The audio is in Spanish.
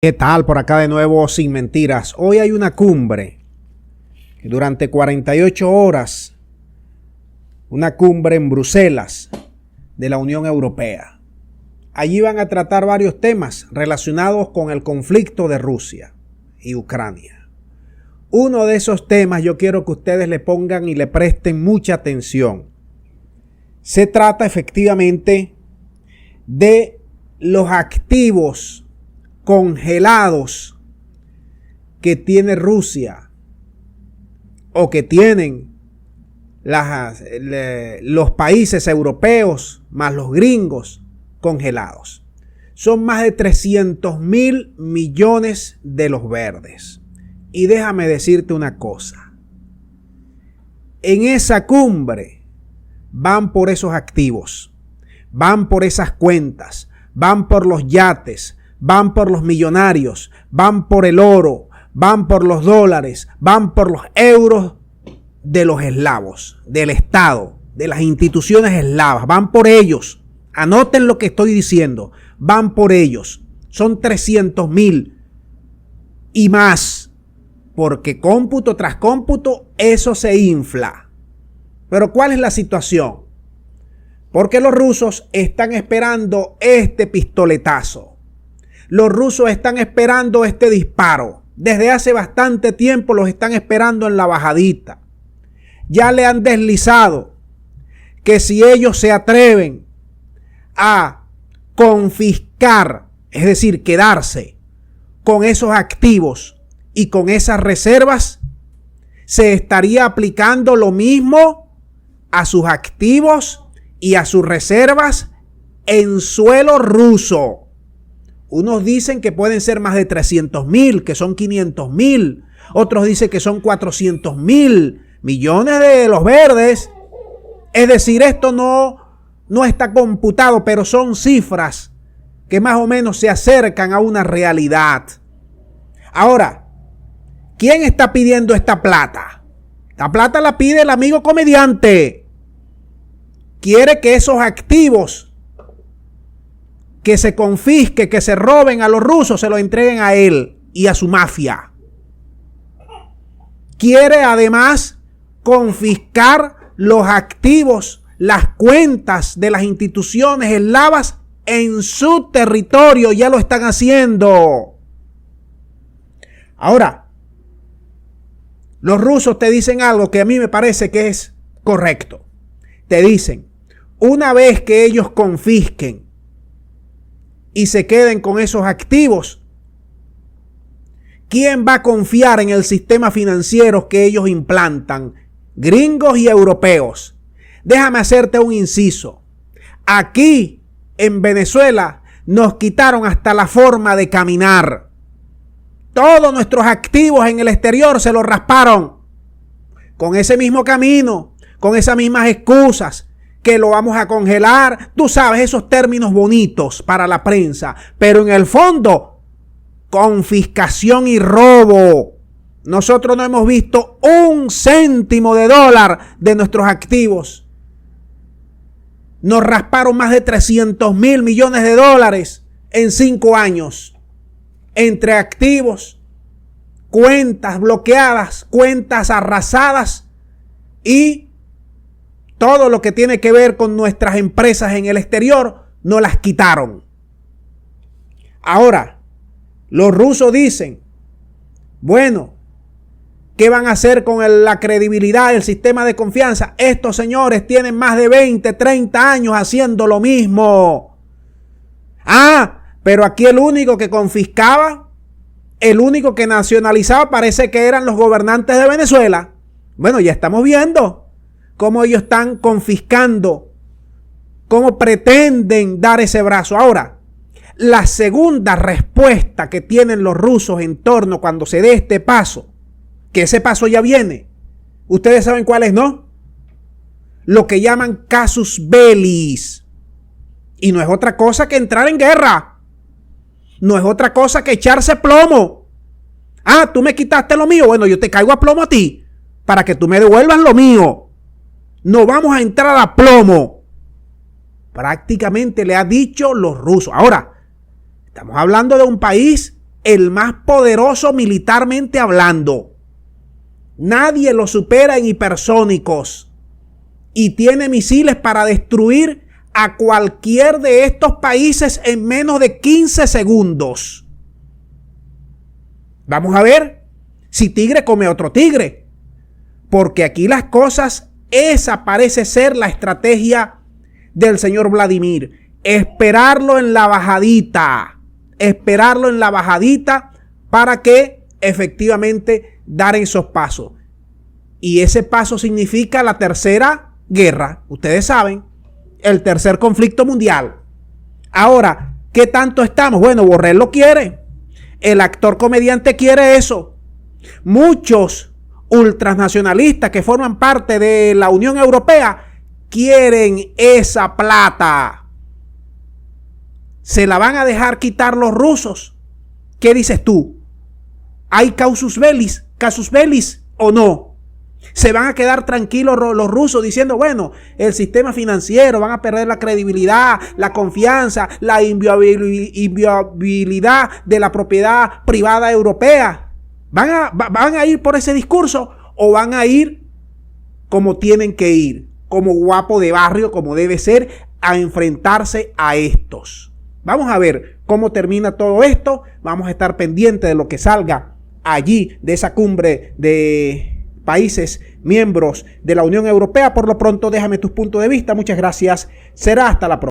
¿Qué tal? Por acá de nuevo Sin Mentiras. Hoy hay una cumbre durante 48 horas, una cumbre en Bruselas de la Unión Europea. Allí van a tratar varios temas relacionados con el conflicto de Rusia y Ucrania. Uno de esos temas yo quiero que ustedes le pongan y le presten mucha atención. Se trata efectivamente de los activos congelados que tiene Rusia o que tienen los países europeos más los gringos congelados. Son más de 300.000 millones de los verdes. Y déjame decirte una cosa. En esa cumbre van por esos activos, van por esas cuentas, van por los yates, van por los millonarios, van por el oro, van por los dólares, van por los euros de los eslavos, del Estado, de las instituciones eslavas, van por ellos. Anoten lo que estoy diciendo, van por ellos. Son 300.000 y más, porque cómputo tras cómputo eso se infla. Pero ¿cuál es la situación? Porque los rusos están esperando este pistoletazo. Los rusos están esperando este disparo. Desde hace bastante tiempo los están esperando en la bajadita. Ya le han deslizado que si ellos se atreven a confiscar, es decir, quedarse con esos activos y con esas reservas, se estaría aplicando lo mismo a sus activos y a sus reservas en suelo ruso. Unos dicen que pueden ser más de 300.000, que son 500.000. Otros dicen que son 400.000 millones de los verdes. Es decir, esto no está computado, pero son cifras que más o menos se acercan a una realidad. Ahora, ¿quién está pidiendo esta plata? La plata la pide el amigo comediante. Quiere que esos activos que se confisque, que se roben a los rusos, se lo entreguen a él y a su mafia. Quiere además confiscar los activos, las cuentas de las instituciones eslavas en su territorio. Ya lo están haciendo. Ahora, los rusos te dicen algo que a mí me parece que es correcto. Te dicen, una vez que ellos confisquen y se queden con esos activos, ¿quién va a confiar en el sistema financiero que ellos implantan? Gringos y europeos. Déjame hacerte un inciso. Aquí en Venezuela nos quitaron hasta la forma de caminar. Todos nuestros activos en el exterior se los rasparon. Con ese mismo camino, con esas mismas excusas, que lo vamos a congelar. Tú sabes, esos términos bonitos para la prensa. Pero en el fondo, confiscación y robo. Nosotros no hemos visto un céntimo de dólar de nuestros activos. Nos rasparon más de 300.000 millones de dólares en 5 años. Entre activos, cuentas bloqueadas, cuentas arrasadas y todo lo que tiene que ver con nuestras empresas en el exterior, nos las quitaron. Ahora, los rusos dicen, bueno, ¿qué van a hacer con la credibilidad del sistema de confianza? Estos señores tienen más de 20, 30 años haciendo lo mismo. Pero aquí el único que confiscaba, el único que nacionalizaba, parece que eran los gobernantes de Venezuela. Bueno, ya estamos viendo cómo ellos están confiscando, cómo pretenden dar ese brazo. Ahora, la segunda respuesta que tienen los rusos en torno cuando se dé este paso, que ese paso ya viene, ustedes saben cuál es, ¿no? Lo que llaman casus bellis. Y no es otra cosa que entrar en guerra. No es otra cosa que echarse plomo. Tú me quitaste lo mío. Bueno, yo te caigo a plomo a ti para que tú me devuelvas lo mío. No vamos a entrar a plomo. Prácticamente le ha dicho los rusos. Ahora, estamos hablando de un país el más poderoso militarmente hablando. Nadie lo supera en hipersónicos y tiene misiles para destruir a cualquier de estos países en menos de 15 segundos. Vamos a ver si tigre come otro tigre, porque aquí las cosas, esa parece ser la estrategia del señor Vladimir, esperarlo en la bajadita para que efectivamente dar esos pasos. Y ese paso significa la tercera guerra, ustedes saben, el tercer conflicto mundial. Ahora, ¿qué tanto estamos? Bueno, Borrell lo quiere, el actor comediante quiere eso. Muchos ultranacionalistas que forman parte de la Unión Europea quieren esa plata. ¿Se la van a dejar quitar los rusos? ¿Qué dices tú? ¿Hay casus bellis o no? ¿Se van a quedar tranquilos los rusos diciendo, bueno, el sistema financiero, van a perder la credibilidad, la confianza, la inviolabilidad de la propiedad privada europea? ¿Van a ir por ese discurso o van a ir como tienen que ir, como guapo de barrio, como debe ser, a enfrentarse a estos? Vamos a ver cómo termina todo esto. Vamos a estar pendientes de lo que salga allí de esa cumbre de países miembros de la Unión Europea. Por lo pronto, déjame tus puntos de vista. Muchas gracias. Será hasta la próxima.